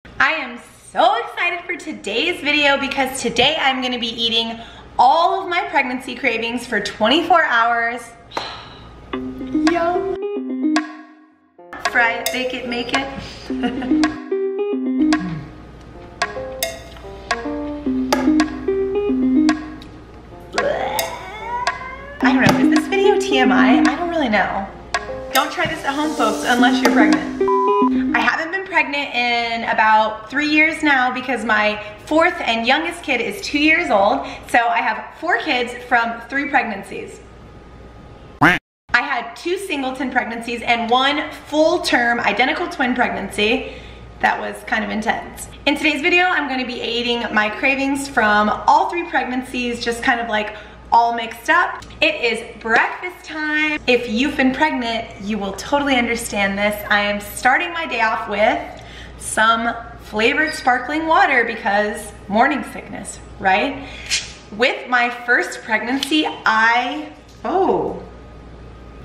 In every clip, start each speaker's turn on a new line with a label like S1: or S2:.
S1: I am so excited for today's video because today I'm gonna be eating all of my pregnancy cravings for 24 hours. Yum. Fry it, bake it, make it. I don't know, is this video TMI? I don't really know. Don't try this at home, folks, unless you're pregnant. I haven't been pregnant in about 3 years now because my fourth and youngest kid is 2 years old. So I have 4 kids from 3 pregnancies. I had 2 singleton pregnancies and 1 full-term identical twin pregnancy. That was kind of intense. In today's video, I'm going to be eating my cravings from all 3 pregnancies, just kind of like all mixed up. It is breakfast time. If you've been pregnant, you will totally understand this. I am starting my day off with some flavored sparkling water because morning sickness, right? With my first pregnancy,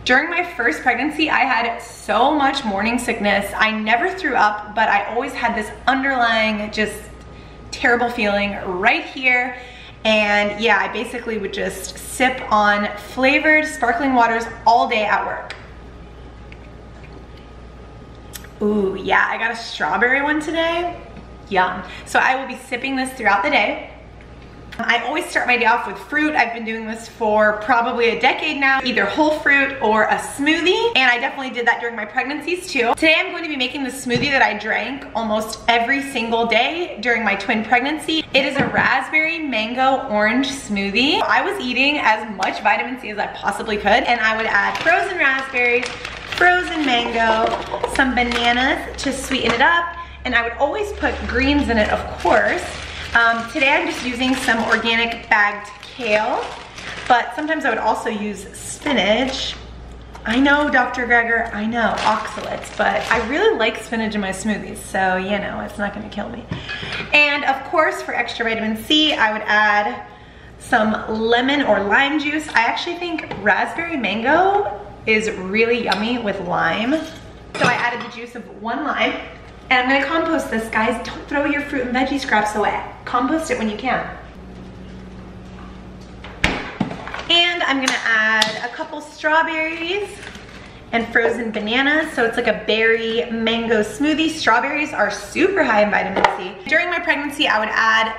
S1: during my first pregnancy, I had so much morning sickness. I never threw up, but I always had this underlying just terrible feeling right here. And yeah, I basically would just sip on flavored sparkling waters all day at work. Ooh, yeah, I got a strawberry one today. Yum. So I will be sipping this throughout the day. I always start my day off with fruit. I've been doing this for probably a decade now, either whole fruit or a smoothie. And I definitely did that during my pregnancies too. Today I'm going to be making the smoothie that I drank almost every single day during my twin pregnancy. It is a raspberry mango orange smoothie. I was eating as much vitamin C as I possibly could, and I would add frozen raspberries, frozen mango, some bananas to sweeten it up, and I would always put greens in it, of course. Today I'm just using some organic bagged kale, but sometimes I would also use spinach. I know, Dr. Greger, I know, oxalates, but I really like spinach in my smoothies, so you know, it's not gonna kill me. And of course, for extra vitamin C, I would add some lemon or lime juice. I actually think raspberry mango is really yummy with lime. So I added the juice of 1 lime. And I'm gonna compost this, guys. Don't throw your fruit and veggie scraps away. Compost it when you can. And I'm gonna add a couple strawberries and frozen bananas. So it's like a berry mango smoothie. Strawberries are super high in vitamin C. During my pregnancy, I would add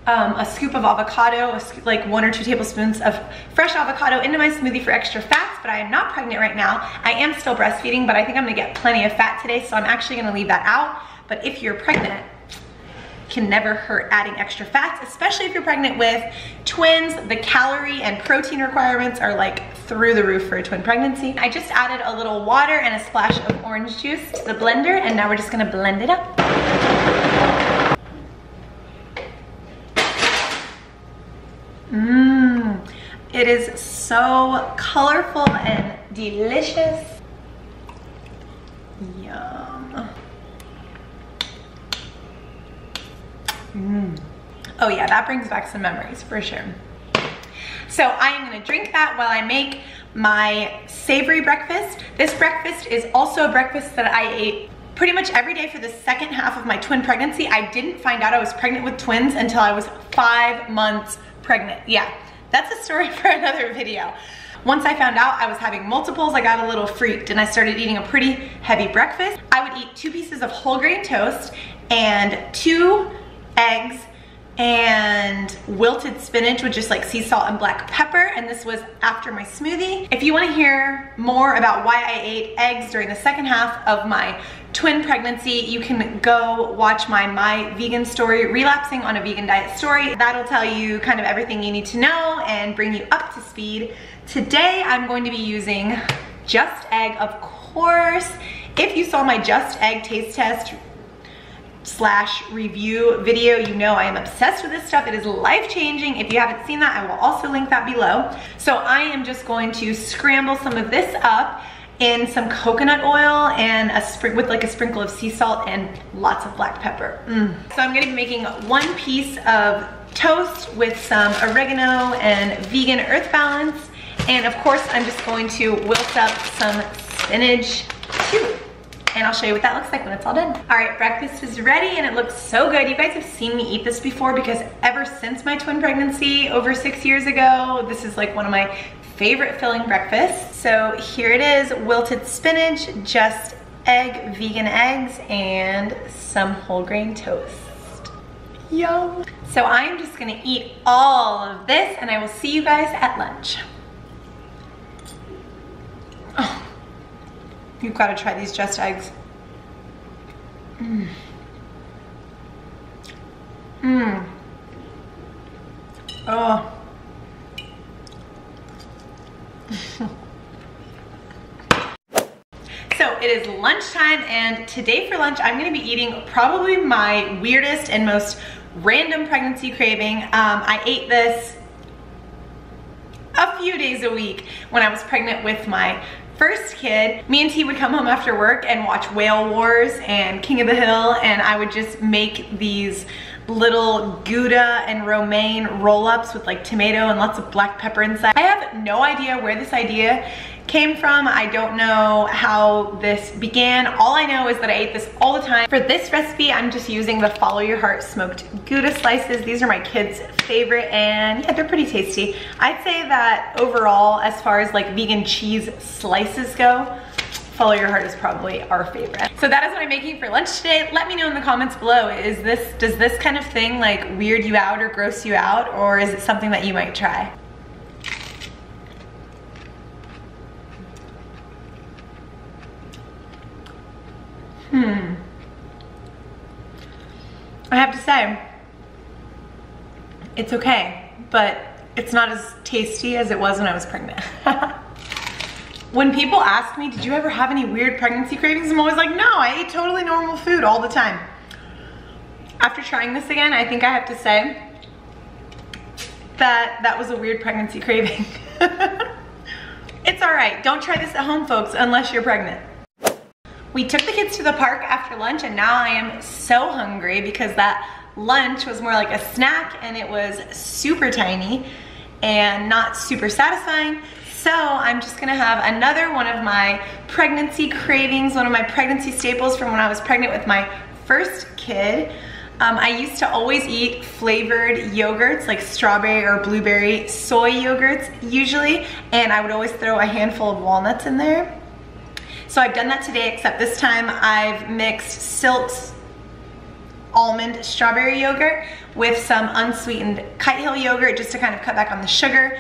S1: a scoop of avocado, like 1 or 2 tablespoons of fresh avocado into my smoothie for extra fats, but I am not pregnant right now. I am still breastfeeding, but I think I'm gonna get plenty of fat today, so I'm actually gonna leave that out. But if you're pregnant, can never hurt adding extra fats, especially if you're pregnant with twins. The calorie and protein requirements are like through the roof for a twin pregnancy. I just added a little water and a splash of orange juice to the blender, and now we're just gonna blend it up. It is so colorful and delicious. Yum. Oh yeah, that brings back some memories for sure. So I am gonna drink that while I make my savory breakfast. This breakfast is also a breakfast that I ate pretty much every day for the second half of my twin pregnancy. I didn't find out I was pregnant with twins until I was 5 months pregnant. Yeah, that's a story for another video. Once I found out I was having multiples, I got a little freaked and I started eating a pretty heavy breakfast. I would eat 2 pieces of whole grain toast and 2 eggs and wilted spinach with just like sea salt and black pepper, and this was after my smoothie. If you want to hear more about why I ate eggs during the second half of my twin pregnancy, you can go watch my vegan story, relapsing on a vegan diet story. That'll tell you kind of everything you need to know and bring you up to speed. Today I'm going to be using Just Egg, of course. If you saw my Just Egg taste test / review video, you know I am obsessed with this stuff. It is life-changing. If you haven't seen that, I will also link that below. So I am just going to scramble some of this up in some coconut oil and with like a sprinkle of sea salt and lots of black pepper. So I'm gonna be making 1 piece of toast with some oregano and vegan earth balance. And of course, I'm just going to wilt up some spinach too. and I'll show you what that looks like when it's all done. All right, breakfast is ready and it looks so good. You guys have seen me eat this before because ever since my twin pregnancy over 6 years ago, this is like one of my favorite filling breakfasts. So here it is, wilted spinach, just egg, vegan eggs, and some whole grain toast. Yum. So I'm just gonna eat all of this and I will see you guys at lunch. Oh, you've got to try these just eggs. Mmm. Mmm. Oh. So it is lunchtime, and today for lunch I'm going to be eating probably my weirdest and most random pregnancy craving. I ate this a few days a week when I was pregnant with my first kid. Me and T would come home after work and watch Whale Wars and King of the Hill, and I would just make these little Gouda and romaine roll-ups with like tomato and lots of black pepper inside. I have no idea where this idea came from. I don't know how this began. All I know is that I ate this all the time. For this recipe, I'm just using the Follow Your Heart smoked Gouda slices. These are my kids' favorite, and yeah, they're pretty tasty. I'd say that overall, as far as like vegan cheese slices go, Follow Your Heart is probably our favorite. So that is what I'm making for lunch today. Let me know in the comments below, does this kind of thing like weird you out or gross you out, or is it something that you might try? I have to say, it's okay, but it's not as tasty as it was when I was pregnant. When people ask me, did you ever have any weird pregnancy cravings? I'm always like, no, I ate totally normal food all the time. After trying this again, I think I have to say that that was a weird pregnancy craving. It's all right, don't try this at home, folks, unless you're pregnant. We took the kids to the park after lunch, and now I am so hungry because that lunch was more like a snack and it was super tiny and not super satisfying. So I'm just gonna have another one of my pregnancy cravings, one of my pregnancy staples from when I was pregnant with my first kid. I used to always eat flavored yogurts like strawberry or blueberry soy yogurts usually, and I would always throw a handful of walnuts in there. So I've done that today, except this time I've mixed Silk's almond strawberry yogurt with some unsweetened Kite Hill yogurt just to kind of cut back on the sugar.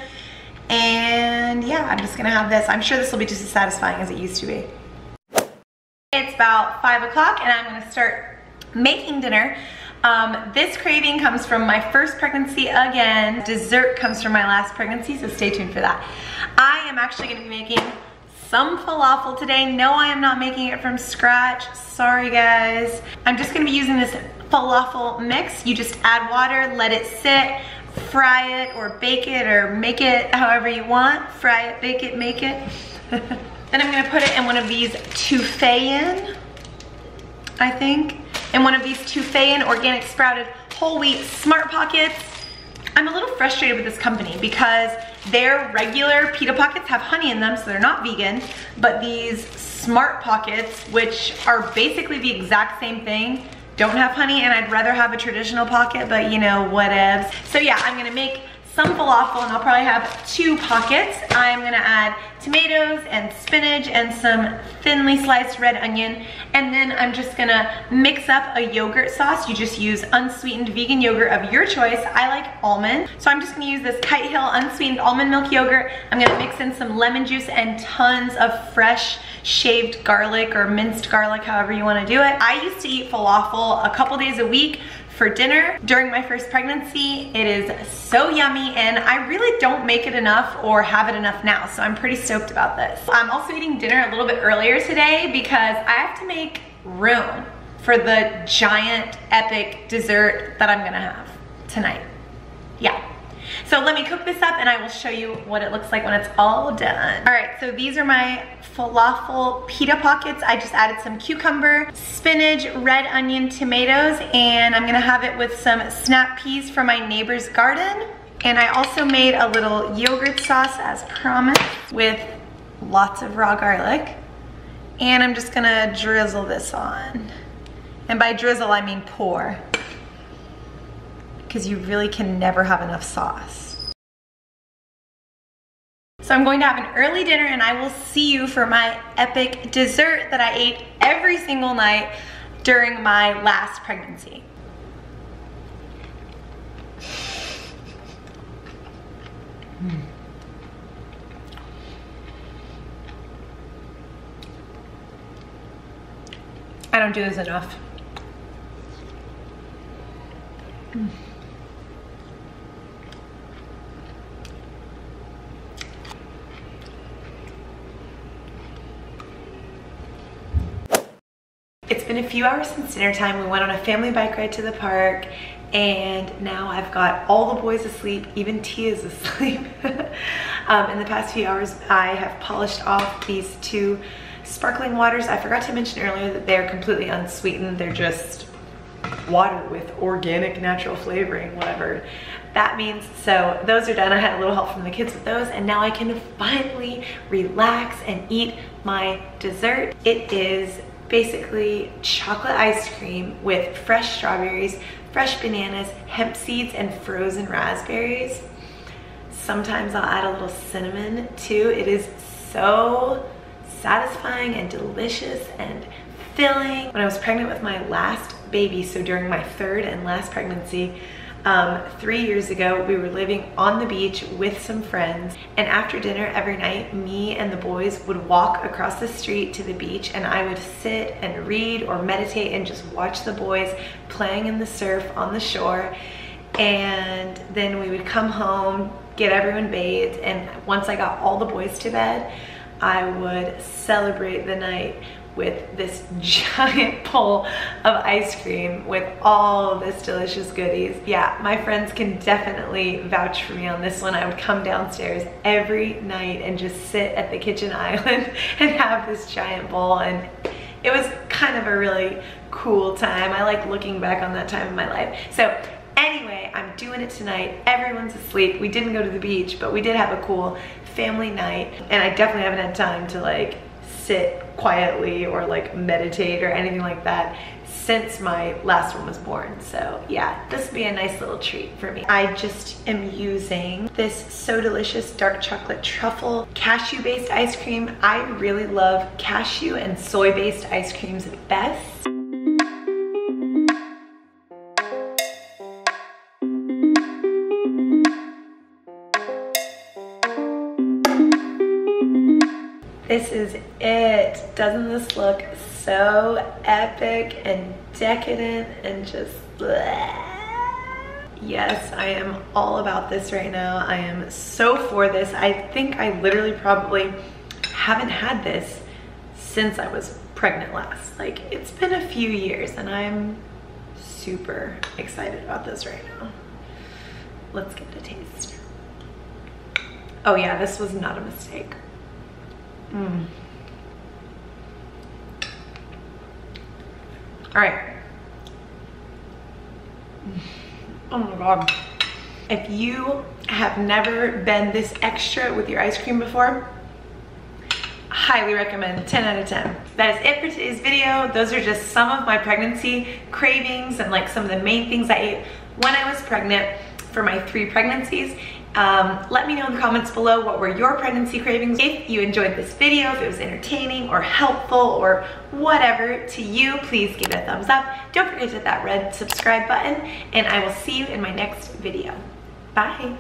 S1: And yeah, I'm just gonna have this. I'm sure this will be just as satisfying as it used to be. It's about 5 o'clock and I'm gonna start making dinner. This craving comes from my first pregnancy again. Dessert comes from my last pregnancy, so stay tuned for that. I am actually gonna be making some falafel today. No, I am not making it from scratch. Sorry guys. I'm just gonna be using this falafel mix. You just add water, let it sit, fry it or bake it or make it however you want. Fry it, bake it, make it. Then I'm gonna put it in one of these Tufayin, I think. In one of these Tufayin organic sprouted whole wheat Smart Pockets. I'm a little frustrated with this company because their regular pita pockets have honey in them, so they're not vegan, but these Smart Pockets, which are basically the exact same thing, don't have honey, and I'd rather have a traditional pocket, but you know, whatevs. So yeah, I'm gonna make some falafel and I'll probably have 2 pockets. I'm gonna add tomatoes and spinach and some thinly sliced red onion, and then I'm just gonna mix up a yogurt sauce. You just use unsweetened vegan yogurt of your choice. I like almond, so I'm just gonna use this Kite Hill unsweetened almond milk yogurt. I'm gonna mix in some lemon juice and tons of fresh shaved garlic or minced garlic, however you wanna do it. I used to eat falafel a couple days a week for dinner during my first pregnancy. It is so yummy, and I really don't make it enough or have it enough now, so I'm pretty stoked about this. I'm also eating dinner a little bit earlier today because I have to make room for the giant epic dessert that I'm gonna have tonight. Yeah. So let me cook this up and I will show you what it looks like when it's all done. All right, so these are my falafel pita pockets. I just added some cucumber, spinach, red onion, tomatoes, and I'm gonna have it with some snap peas from my neighbor's garden. And I also made a little yogurt sauce as promised with lots of raw garlic And I'm just gonna drizzle this on. And by drizzle, I mean pour. Because you really can never have enough sauce. So I'm going to have an early dinner and I will see you for my epic dessert that I ate every single night during my last pregnancy. I don't do this enough. It's been a few hours since dinner time. We went on a family bike ride to the park and now I've got all the boys asleep, even Tia's asleep. In the past few hours, I have polished off these 2 sparkling waters. I forgot to mention earlier that they're completely unsweetened. They're just water with organic natural flavoring, whatever that means. So those are done. I had a little help from the kids with those and now I can finally relax and eat my dessert. It is basically chocolate ice cream with fresh strawberries, fresh bananas, hemp seeds, and frozen raspberries. Sometimes I'll add a little cinnamon too. It is so satisfying and delicious and filling. When I was pregnant with my last baby, so during my 3rd and last pregnancy, 3 years ago, we were living on the beach with some friends, and after dinner every night, me and the boys would walk across the street to the beach and I would sit and read or meditate and just watch the boys playing in the surf on the shore. And then we would come home, get everyone bathed, and once I got all the boys to bed, I would celebrate the night with this giant bowl of ice cream with all of this delicious goodies. Yeah, my friends can definitely vouch for me on this one. I would come downstairs every night and just sit at the kitchen island and have this giant bowl, and it was kind of a really cool time. I like looking back on that time in my life. So anyway, I'm doing it tonight. Everyone's asleep. We didn't go to the beach, but we did have a cool family night, and I definitely haven't had time to like sit quietly or like meditate or anything like that since my last one was born. So yeah, this would be a nice little treat for me. I just am using this So Delicious dark chocolate truffle cashew based ice cream. I really love cashew and soy based ice creams best. This is it. Doesn't this look so epic and decadent and just bleh? Yes, I am all about this right now. I am so for this. I think I literally probably haven't had this since I was pregnant last. Like, it's been a few years and I'm super excited about this right now. Let's give it a taste. Oh yeah, this was not a mistake. All right. Oh my God. If you have never been this extra with your ice cream before, highly recommend. 10 out of 10. That is it for today's video. Those are just some of my pregnancy cravings and like some of the main things I ate when I was pregnant for my 3 pregnancies. Let me know in the comments below what were your pregnancy cravings. If you enjoyed this video, if it was entertaining or helpful or whatever to you, please give it a thumbs up. Don't forget to hit that red subscribe button, and I will see you in my next video. Bye.